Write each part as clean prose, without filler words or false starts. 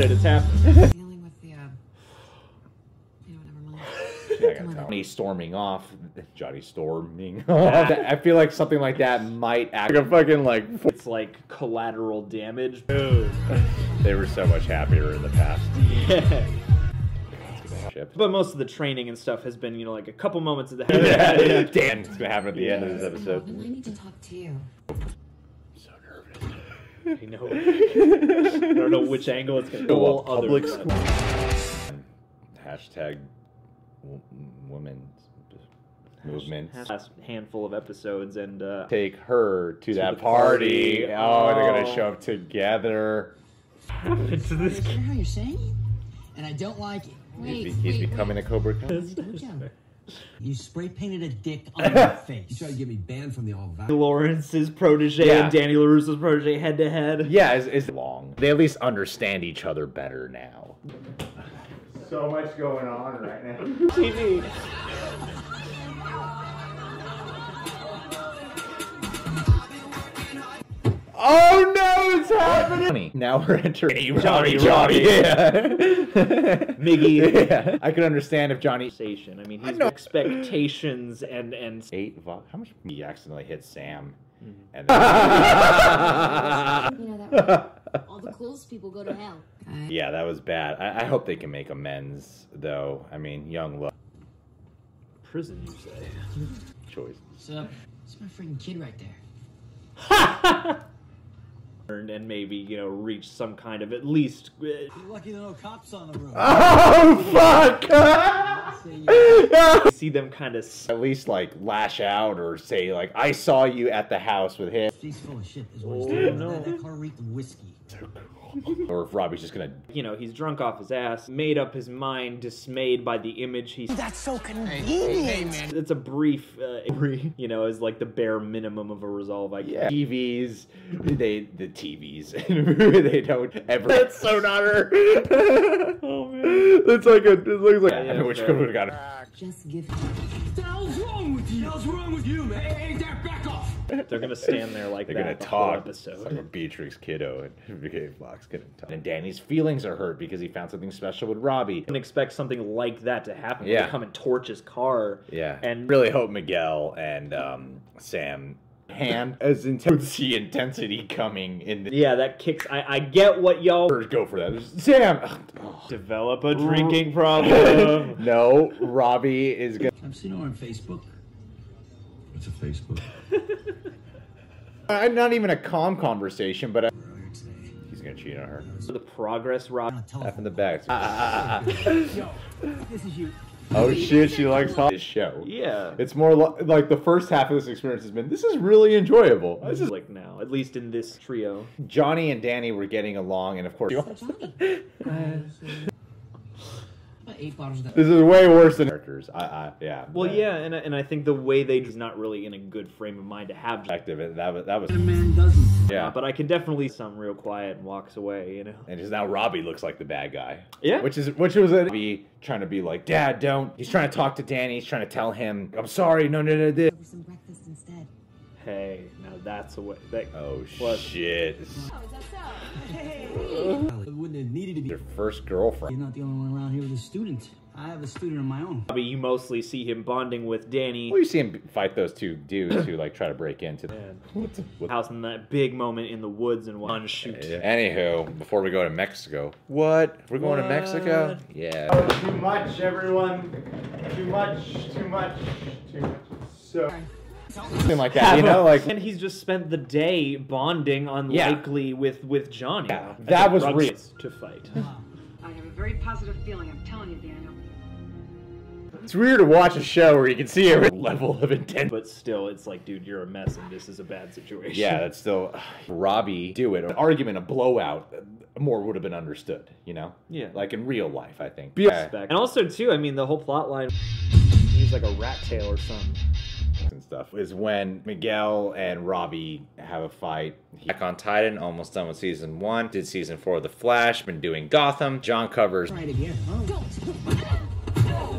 said it. It's happening. Dealing with the, you know, never mind. Johnny storming off. Johnny storming off. I feel like something like that might act like a fucking like. It's like collateral damage. Dude. They were so much happier in the past. Yeah. But most of the training and stuff has been, you know, like a couple moments at the head. Yeah. Damn, it's gonna happen at the end of this episode. I need to talk to you. So nervous. I know. I don't know which angle it's gonna go. Public school. Hashtag women's movements. Last handful of episodes and Take her to that party. Oh, they're gonna show up together. What happened to this I hear how you're saying, and I don't like it. He's becoming a Cobra. You spray painted a dick on your face. You tried to get me banned from the all that. Lawrence's protege and Danny LaRusso's protege head to head. Yeah, it's long. They at least understand each other better now. So much going on right now. TV. Oh no, it's happening! Now we're entering Johnny. Yeah. Miggy. Yeah. I could understand if Johnny. I mean, he's expectations and 8 How much? He accidentally hit Sam. And You know that all the closest people go to hell. yeah, that was bad. I hope they can make amends, though. I mean, young love. prison, you say? Choice. So, it's my freaking kid right there. And maybe, you know, reach some kind of at least. You're lucky there are no cops on the road. Oh fuck! See them kind of At least like lash out or say like, "I saw you at the house with him." He's full of shit. Is what he's doing. No. That car reeked of whiskey. Or if Robbie's just gonna, you know, he's drunk off his ass, made up his mind, dismayed by the image he. That's so convenient. Hey, man. It's a brief, you know, is like the bare minimum of a resolve. I guess. yeah. TVs, the TVs, they don't ever. That's so not her. Oh man, It's like a. It looks like. Yeah, which fair. could have got it. Just give. What the hell's wrong with you? What's wrong with you, man? Hey, Dad, back off. they're gonna stand there like They're that gonna the whole talk. episode. Like a Beatrix kiddo and BK Fox gonna talk. And Danny's feelings are hurt because he found something special with Robbie. And expect something like that to happen. Yeah. They come and torch his car. Yeah, And really hope Miguel and Sam hand as see intensity coming in the. yeah, that kicks. I get what y'all Go for that, Sam. develop a drinking problem. No, Robbie is gonna. I've seen her on Facebook. What's a Facebook? Not even a calm conversation, but he's gonna cheat on her. The progress, Rob. F in the back. Yo, this is you. Oh shit, she likes this show. Yeah. It's more like the first half of this experience has been, this is really enjoyable. This is Like now, at least in this trio. Johnny and Danny were getting along, and of course, About 8 bottles of that. this is way worse than characters. Yeah. Well, yeah, and I think the way they just not really in a good frame of mind to have. Effective. That was. A man doesn't. Yeah. But I can definitely some real quiet and walks away, you know. And just now Robbie looks like the bad guy. Yeah. Which was Robbie trying to be like, Dad, don't. He's trying to talk to Danny. He's trying to tell him, I'm sorry. No. Over some breakfast instead. Hey, now that's a way. That, Oh What? shit. Oh, is that so? It wouldn't have needed to be. Your first girlfriend. You're not the only one around here with a student. I have a student of my own. Bobby, you mostly see him bonding with Danny. Well, you see him fight those two dudes who like try to break into the House in that big moment in the woods and one shoot. Anywho, before we go to Mexico. What? We're going to Mexico? Yeah. Oh, too much, everyone. Too much. So. Something like that, you know? Like, And he's just spent the day bonding unlikely with Johnny. Yeah, that was real. To fight. I have a very positive feeling, I'm telling you, Daniel. it's weird to watch a show where you can see every level of intent. But still, it's like, dude, you're a mess and this is a bad situation. Yeah, that's still Robbie do it. An argument, a blowout, more would have been understood, you know? Yeah. Like in real life, I think. And also, too, I mean, the whole plot line, he's like a rat tail or something. And stuff is when Miguel and Robbie have a fight. Back on Titan, almost done with season 1. Did season 4 of The Flash. Been doing Gotham. John covers. Right again. Oh.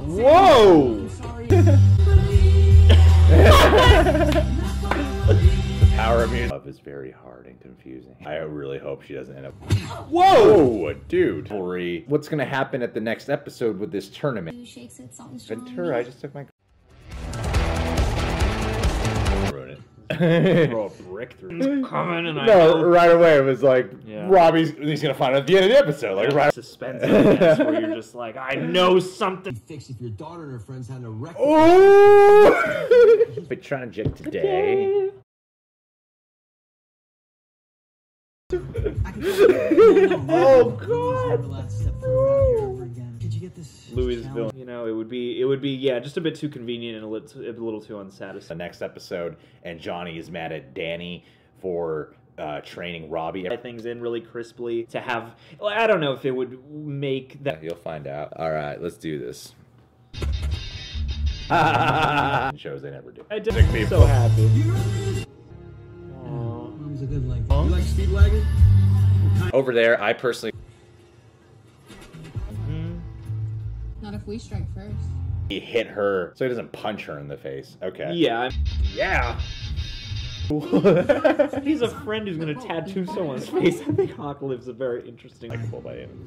Whoa! Sorry. The Power of music. Love is very hard and confusing. I really hope she doesn't end up. Whoa, dude. Corey, what's gonna happen at the next episode with this tournament? Two shakes it, salt and strong. Ventura, I just took my. Ruin it. Throw a brick through. It's coming, and I No, know. right away it was like Yeah. he's gonna find out at the end of the episode. Like right. Suspense, I guess, where you're just like, I know something. Fix if your daughter and her friends had a wreck. Oh! Been trying to jet today. Oh God. Did you get this? Louisville, you know, it would be, yeah, just a bit too convenient and a little too The unsatisfying. next episode, and Johnny is mad at Danny for training Robbie. Things in really crisply to have. I don't know if it would make that. You'll find out. All right, let's do this. Shows they never do. I did. I'm so happy. Aw. Mom's a good length. You like Speedwagon? Over there, I personally. Not if we strike first. He hit her so he doesn't punch her in the face. Okay. Yeah. Yeah. He's a friend who's gonna tattoo someone's face. I think Hawk lives a very interesting, likable by him.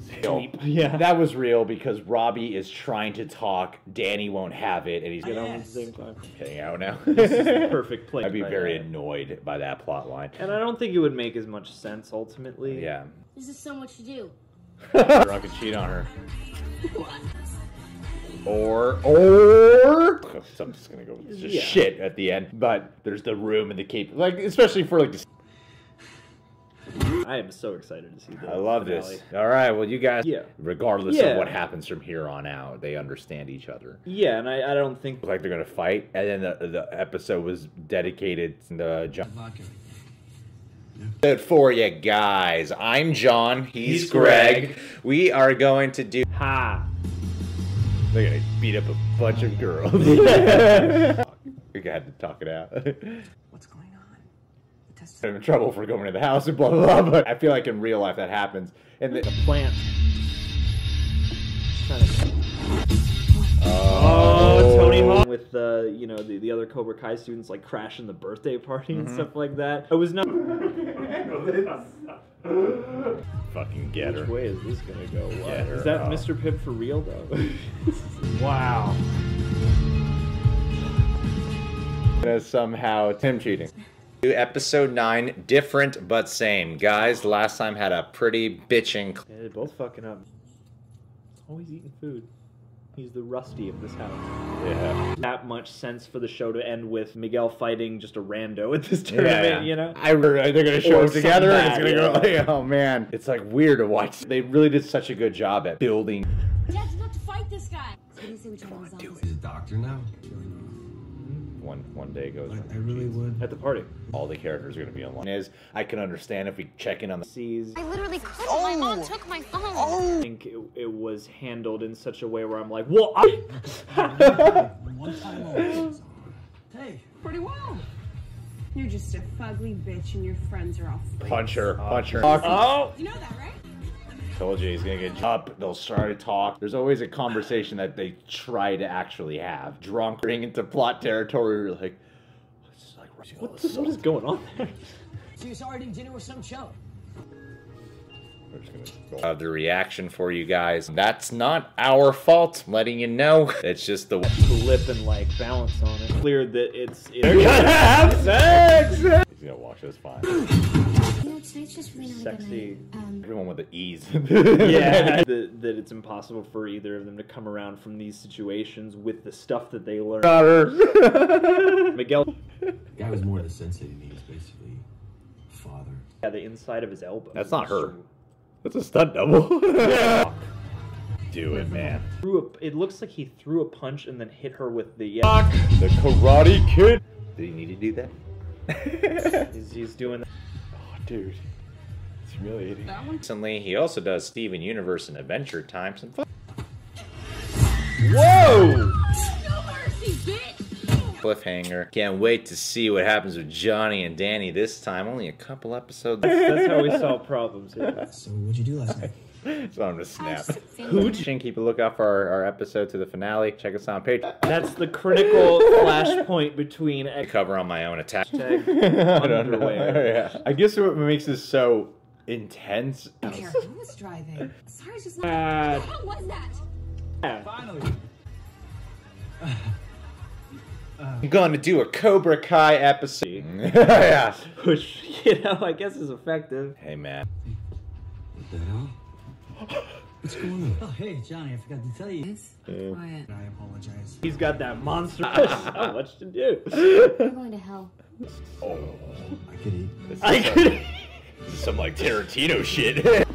Yeah. That was real because Robbie is trying to talk. Danny won't have it, and he's Get gonna on at the same time. getting out now. This is the perfect play. I'd be by very that. annoyed by that plot line. And I don't think it would make as much sense ultimately. Yeah. This is so much to do. Drunk and cheat on her. Or I'm just gonna go with just Yeah. shit at the end. But there's the room and the cape, like especially for like. I am so excited to see that. I love this. All right, well, you guys, Yeah. regardless Yeah. of what happens from here on out, they understand each other. Yeah, and I don't think. Look like they're gonna fight, and then the episode was dedicated to the John. Vodka. Good for you guys. I'm John. He's Greg. We are going to do. Ha! They're gonna beat up a bunch of girls. We had to talk it out. What's going on? The test I'm in trouble for going to the house and blah blah blah. But I feel like in real life that happens. And the Plant. oh, Tony Hawk with you know, the other Cobra Kai students like crashing the birthday party and stuff like that. It was not. fucking get her. Which way is this gonna go? Wow. Get her Is that out. Mr. Pibb for real though? Wow. Somehow Tim cheating. Episode 9, different but same. Guys, last time had a pretty bitching. Yeah, they're both fucking up. Always eating food. He's the Rusty of this house. Yeah. That much sense for the show to end with Miguel fighting just a rando at this tournament, you know? They're gonna show Or it together and it's something gonna bad, go yeah. like, oh man. It's like weird to watch. They really did such a good job at building. Dad's about to fight this guy. So what do you say we try his He's office? a doctor now. One day goes. I really would. At the party. All the characters are gonna be online. I can understand if we check in on the Sees. I literally couldn't. My mom took my phone. I think it was handled in such a way where I'm like, well, I... One time only. Hey. pretty well. You're just a fugly bitch and your friends are all freaks. punch her. Oh! You know that, right? Told you he's gonna get up. They'll start to talk. There's always a conversation that they try to actually have. Drunk, getting into plot territory. You're like, this is like What is going on there? So you're already dinner with some show. We're just gonna go. The reaction for you guys. That's not our fault. I'm letting you know. It's just the. Lip and like balance on it. Clear that They're gonna have sex. He's gonna watch this fine. You know, tonight's just really not a good Sexy. night. Everyone with the ease. yeah, that it's impossible for either of them to come around from these situations with the stuff that they learn. Miguel, Guy was more the sensei than he was basically father. yeah, the inside of his elbow. That's not her. That's a stunt double. Do it, man. It looks like he threw a punch and then hit her with the. The Karate Kid. Did he need to do that? He's doing that. Oh, dude. It's humiliating. Recently, he also does Steven Universe and Adventure Time. Some fun. Whoa! No mercy, bitch! cliffhanger. Can't wait to see what happens with Johnny and Danny this time. Only a couple episodes. That's how we solve problems. Yeah. So what'd you do last night? So I'm gonna snap. Hooch. And keep a lookout for our episode to the finale. Check us out on Patreon. That's the critical flashpoint between Cover on my own attack. underwear. Yeah. I guess what makes this so intense. I don't care who was driving. Sorry, it's just not. Uh, What was that? Finally. I'm gonna do a Cobra Kai episode. Yeah. Which, you know, I guess is effective. Hey man. What the hell? What's going on? Oh, hey, Johnny, I forgot to tell you. Quiet. I apologize. He's got that monster. So much to do. We're going to hell. Oh. I could eat. I could. This is some like Tarantino shit.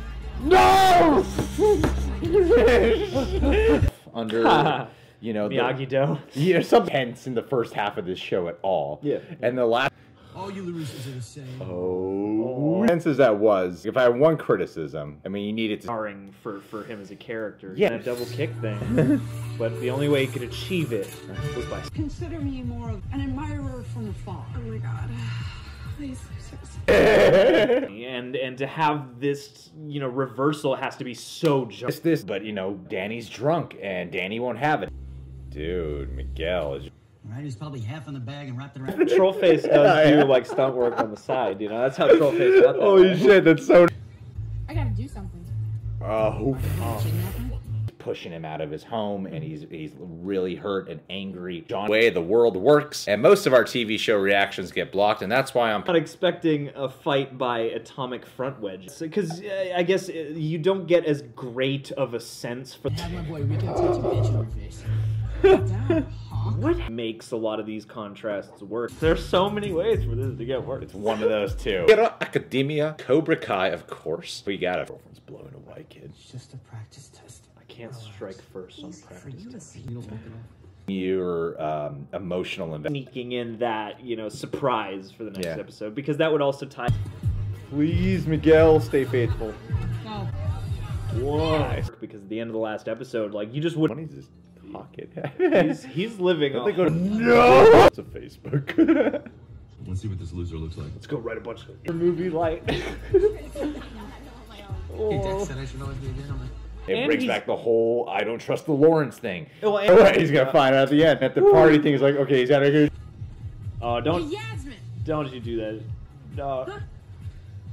No! Under, you know, Miyagi-Do. some tense in the first half of this show at all. Yeah. And the last. All you losers are the same. Oh. Tense as that was, if I had one criticism, I mean, you needed to. Starring for him as a character. Yeah. That double kick thing. But the only way he could achieve it was by. Consider me more of an admirer from afar. Oh my god. Please. And to have this, you know, reversal has to be so just. This, but you know, Danny's drunk and Danny won't have it. Dude, Miguel is. Right, he's probably half in the bag and wrapped it around. Trollface does do like stunt work on the side, you know. That's how Trollface got that. Holy shit, that's so. I gotta do something. Oh. Pushing him out of his home, and he's really hurt and angry. John, way the world works, and most of our TV show reactions get blocked, and that's why I'm Not expecting a fight by atomic front wedge, because I guess you don't get as great of a sense for Have my boy Rico touch a bitch in your face. what makes a lot of these contrasts work. There's so many ways for this to get work. It's one of those two. Hero Academia, Cobra Kai, of course. We got a girlfriend's blowing a white kid. It's just a practice test. I can't strike first on practice. You don't walk it off. Your emotional investment. Sneaking in that, you know, surprise for the next Yeah. episode, because that would also tie. Please, Miguel, stay faithful. No. Whoa. Because at the end of the last episode, like, you just would. He's just pocket. He's living on. They go, no! It's a Facebook. Let's see what this loser looks like. Let's go write a bunch of movie light. Hey, Dad said I should always be a gentleman. It And brings he's- back the whole I don't trust the Lawrence thing. Well, Oh, wait, he's gonna find out at the end. At the party thing, he's like, okay, he's gotta go. Oh, don't Yasmin. you do that? No.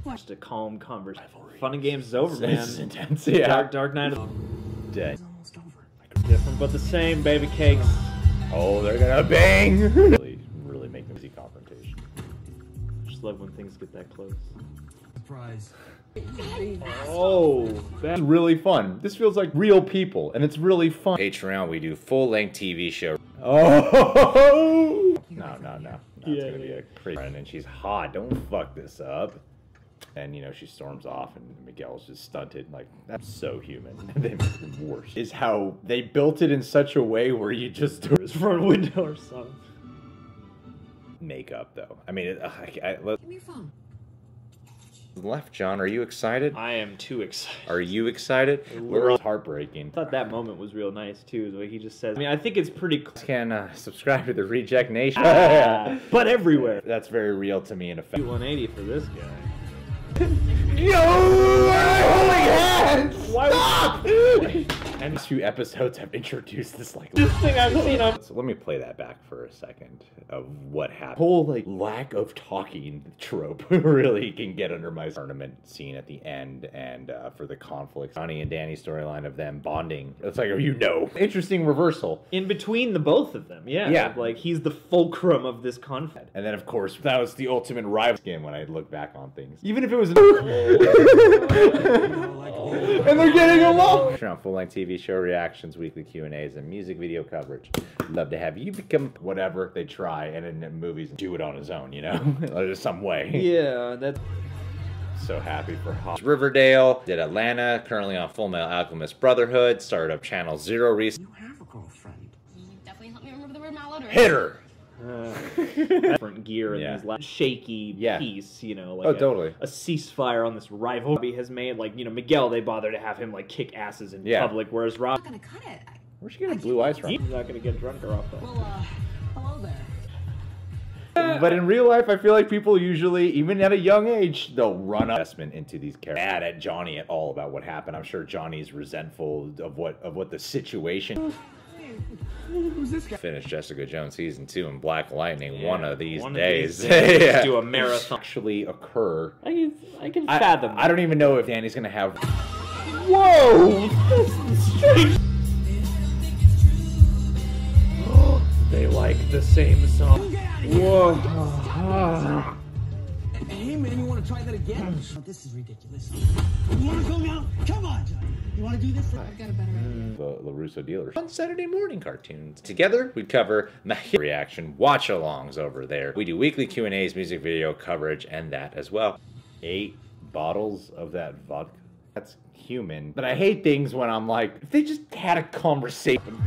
What? Just a calm conversation. Fun and games is over, man. This is intense, yeah. Dark Knight of Dead. It's almost over. different but the same, baby cakes. Oh, they're gonna bang! really make them easy confrontation. Just love when things get that close. Surprise. Oh, It's really fun. This feels like real people, and it's really fun. Patreon, we do full-length TV show. Oh! No. It's gonna be a crazy. And she's hot. Don't fuck this up. And you know she storms off, and Miguel's just stunted. Like that's so human. They make them worse. Is how they built it in such a way where you just do his front window or something. makeup though. I mean, Give me your phone. left, John. Are you excited? I am too excited. Are you excited? We're heartbreaking. I thought that moment was real nice too, the way he just says. I mean, I think it's pretty Can subscribe to the Reject Nation. but everywhere. That's very real to me in effect. 180 for this guy. Yo! Holy hands! Why And these few episodes have introduced this like this thing I've seen on. So let me play that back for a second of what happened. Whole like lack of talking trope really can get under my tournament scene at the end, and for the conflicts, Johnny and Danny storyline of them bonding. It's like, interesting reversal. In between the both of them, yeah. Yeah. Like he's the fulcrum of this conflict. And then of course that was the ultimate rival skin when I look back on things. Even if it was and they're getting along. Full length TV show reactions, weekly Q&As, and music video coverage. Love to have you become whatever they try, and in movies do it on his own, you know, there's some way. Yeah, that's So happy for Hot. Riverdale, did Atlanta, currently on Full Metal Alchemist Brotherhood, started up Channel Zero recently. You have a girlfriend. Definitely help me remember the word malodorant. Hit her! different gear in Yeah. this last shaky Yeah. piece, you know, like Oh, totally. a ceasefire on this rivalry has made, like, you know, Miguel, they bother to have him like kick asses in Yeah. public, whereas I'm Rob, not gonna cut it. Where'd she get her blue eyes from? he's not gonna get drunker off that. Well, hello there. But in real life, I feel like people usually, even at a young age, they'll run investment into these characters. Mad at Johnny at all about what happened. I'm sure Johnny's resentful of what the situation. Who's this guy? Finish Jessica Jones season 2 in Black Lightning one of these One days. of these days. Yeah. Do a marathon. Actually occur. I can fathom. I don't even know if Danny's gonna have. Whoa! That's strange. They like the same song. Whoa! Hey, man, you want to try that again? Oh, this is ridiculous. You want to go now? Come on, Johnny. You want to do this? I've got a better idea. The LaRusso dealers on Saturday morning cartoons. Together, we cover reaction watch-alongs over there. We do weekly Q&As, music video coverage, and that as well. 8 bottles of that vodka. That's human. But I hate things when I'm like, if they just had a conversation.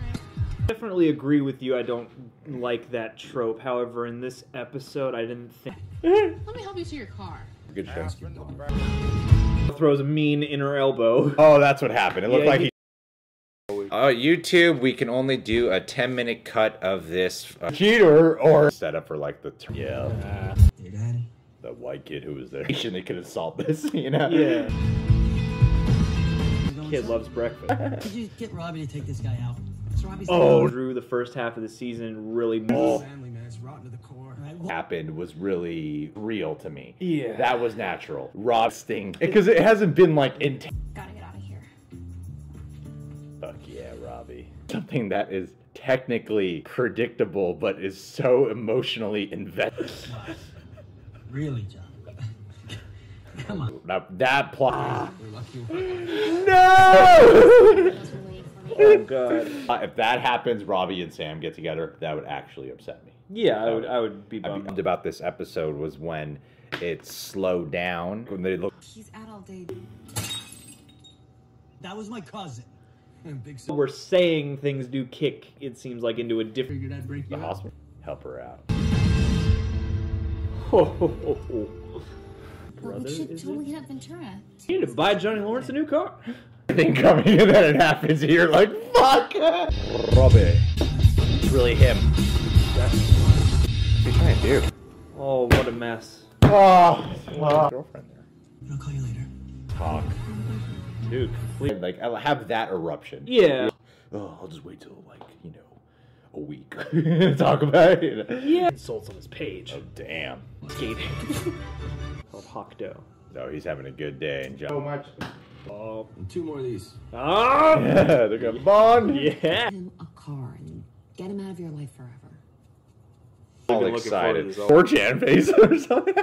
Definitely agree with you. I don't like that trope. However, in this episode, I didn't think. Let me help you to your car. Good show. Throws a mean inner elbow. Oh, that's what happened. It looked Yeah, like he. YouTube, we can only do a 10-minute cut of this cheater or set up for like the Hey, Daddy. the white kid who was there. They could have solved this, you know? Yeah. You going Kid south? loves breakfast. Could you get Robbie to take this guy out? It's Robbie's Through the first half of the season, really. Family, man, it's rotten to the core. All right, well, Happened was really real to me. Yeah. That was natural. Rob Sting. Because it hasn't been like intense. Gotta get out of here. Fuck yeah, Robbie. Something that is technically predictable, but is so emotionally invested. really, John. Come on. Now, that plot. We're lucky. No! Those were late for me. Oh god. If that happens, Robbie and Sam get together, that would actually upset me. Yeah, I would be bummed. Bummed about this episode was when it slowed down. When they look. He's out all day. That was my cousin. Big We're saying things do kick, it seems like, into a different. Figured I'd break you The out. hospital. Help her out. But Brother, we should is totally hit up Ventura. You need to buy Johnny Lawrence a new car. Thing coming and then it happens and you're like, fuck! Robbie. It's really him. What's he trying to do? Oh, what a mess. Oh, girlfriend there. I'll call you later. Talk. Dude, please. Like, I'll have that eruption. Yeah. Oh, I'll just wait till, like, you know, a week. Talk about it. Yeah. Insults on his page. Oh, damn. Skating. Called Hokkdo. So he's having a good day. And So John. much. Oh. And 2 more of these. Ah! Yeah, they're gonna bond. Yeah. Get him a car and get him out of your life forever. All been looking forward to excited. this all- 4chan face or something.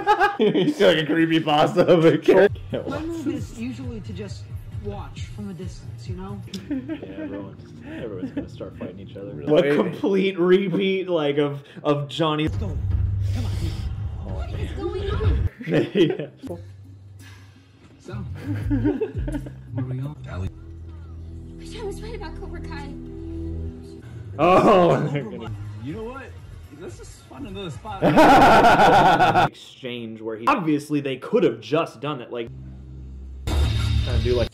He's like a creepy pasta of a kid. My move is usually to just watch from a distance, you know? Yeah, everyone's gonna start fighting each other. Really? A complete repeat, like, of Johnny. Go. Come on. What is going on? Yeah. So, where are we going? Allie. Wish I was right about Cobra Kai. Oh, they're gonna You know what? Let's just find another spot. exchange where he obviously they could have just done it, like trying to do like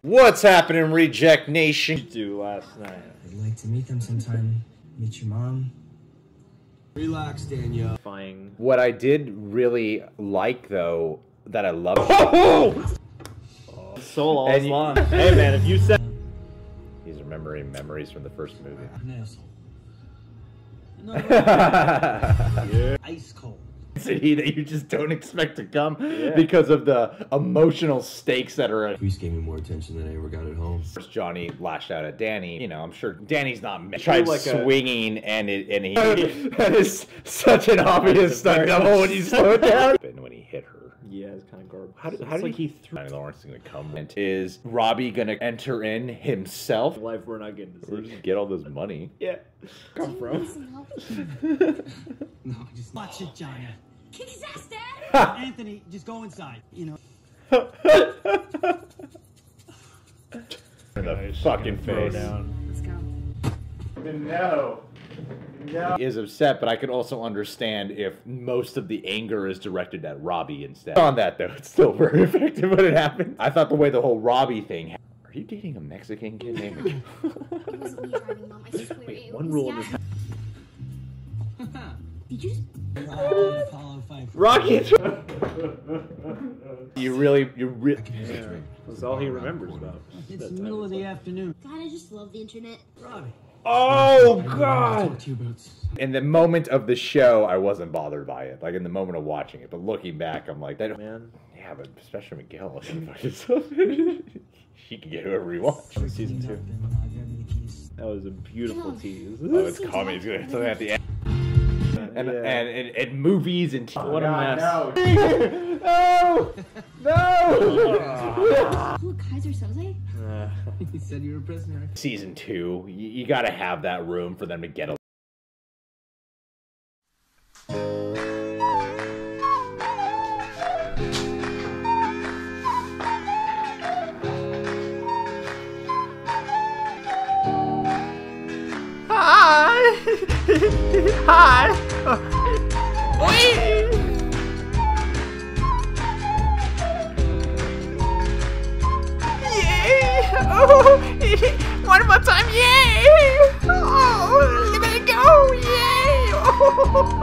What's happening, Reject Nation? do last night. I'd like to meet them sometime. Meet your mom. Relax, Danielle. Defying. What I did really like, though, that I love. Soul all And you- lost. Hey man, if you said He's remembering memories from the first movie. An asshole. No, Yeah. ice cold. City that you just don't expect to come because of the emotional stakes that are at. Reese gave me more attention than I ever got at home. First, Johnny lashed out at Danny. You know, I'm sure Danny's not tried like a- swinging and he that is such an obvious stunt double when you slow it down. And when he hit her. yeah, it's kind of garbage. How did like he threw Johnny Lawrence is gonna come? And is Robbie gonna enter in himself? life we're not getting to Or see. just get all this money? Yeah. Come Need from. some help? No, just Watch it, Johnny. Kick his ass, Dad! Anthony, just go inside. You know. In the fucking face. Let's go. No. No. He is upset, but I could also understand if most of the anger is directed at Robbie instead. On that though, it's still very effective when it happened. I thought the way the whole Robbie thing happened. Are you dating a Mexican kid named It wasn't me driving, Mom. I swear. Wait, it one was rule in Dad. this Did you just... Apollo 5. Rocky. You really. That's all he remembers about. It's the middle of the afternoon. God, I just love the internet. Robbie. Oh Talk God! to you about. In the moment of the show, I wasn't bothered by it. Like in the moment of watching it, but looking back, I'm like, that Man, yeah, but especially Miguel, she can get whoever he wants. season 2. Give me the keys. That was a beautiful tease. Oh, it's coming. It's gonna something at the end. And, Yeah. and movies and What a mess. No! No! Oh, Kaiser Soze? He said you were a prisoner. Season 2, you gotta have that room for them to get a. Hi! Hi! Wait! Yay! Oh! One more time, yay! Oh! Let it go! Yay! Oh!